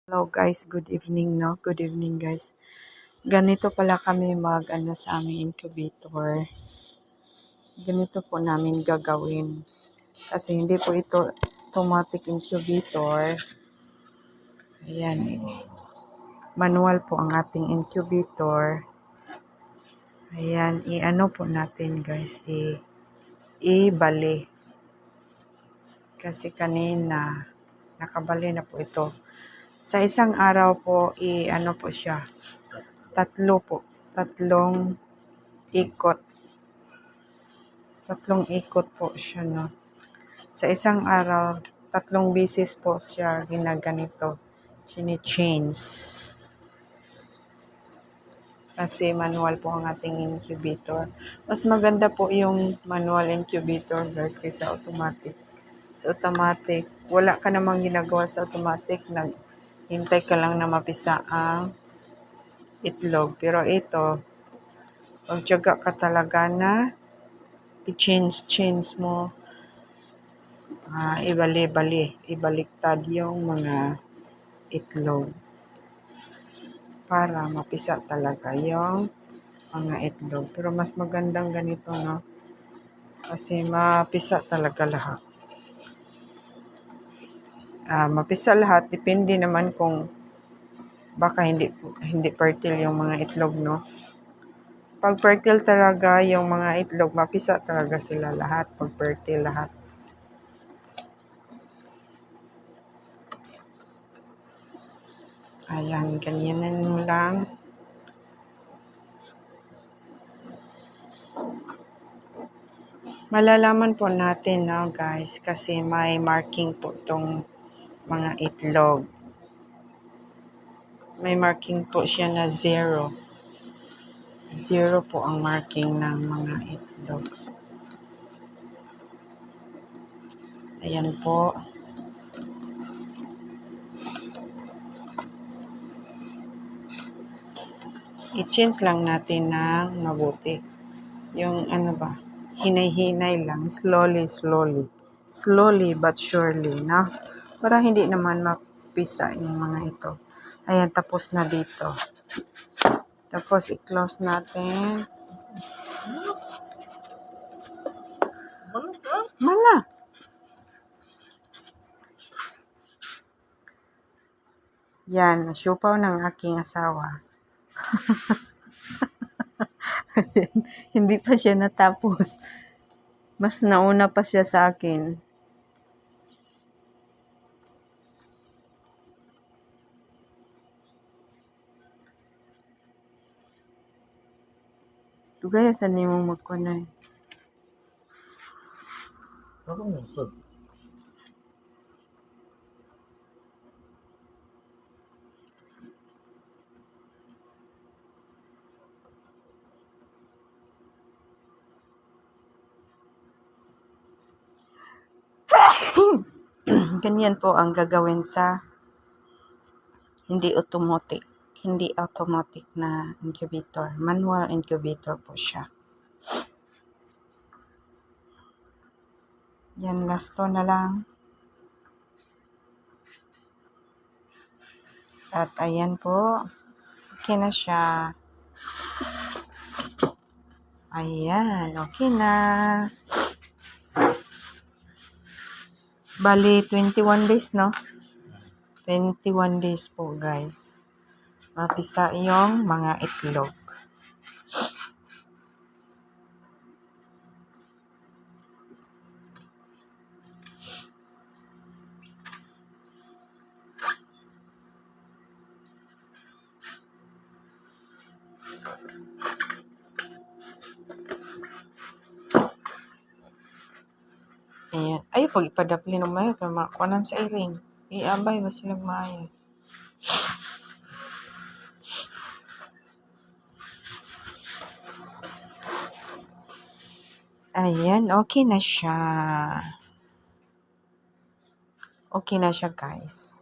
Hello guys, good evening no. Good evening guys. Ganito pala kami sa aming incubator. Ganito po namin gagawin. Kasi hindi po ito automatic incubator. Ayan. Manual po ang ating incubator. Ayan, i-ano po natin guys, i-bali. Kasi kanina nakabali na po ito. Sa isang araw po, i-ano po siya. Tatlong ikot. Tatlong ikot po siya, no. Sa isang araw, 3 beses po siya ginaganito. Chine-change. Kasi manual po ang ating incubator. Mas maganda po yung manual incubator guys kaysa automatic. Sa automatic, wala ka namang ginagawa sa automatic. Hintay ka lang na mapisa ang itlog. Pero ito, magtiyaga ka talaga na i-change mo, ibaliktad yung mga itlog para mapisa talaga yung mga itlog. Pero mas magandang ganito, no? Kasi mapisa talaga lahat. Mapisa lahat, depende naman kung baka hindi fertile yung mga itlog, no? Pag fertile talaga yung mga itlog, mapisa talaga sila lahat. Pag fertile lahat. Ayan, ganyanan mo lang. Malalaman po natin, no, guys, kasi may marking po itong mga itlog. May marking po siya na 0. 0 po ang marking ng mga itlog. Ayan po. I-change lang natin ng mabuti. Yung hinay-hinay lang. Slowly but surely, no? Para hindi naman mapisa yung mga ito. Ayan, tapos na dito. Tapos i-close natin. Mala. Yan, syupaw ng aking asawa. Hindi pa siya natapos. Mas nauna pa siya sa akin. Tugaya sa nimong magkunay. Ganyan po ang gagawin sa hindi automatic na incubator. Manual incubator po siya. Yan, last to na lang. At ayan po. Okay na siya. Ayan, okay na. Bali, 21 days, no? 21 days po, guys. Mapisa yung mga itlog. Ayan. Ay, pag ipadapli ng mayo, kaya makakuanan sa iring. Iabay ba silang maayo? Ayan, okay na siya. Okay na siya, guys.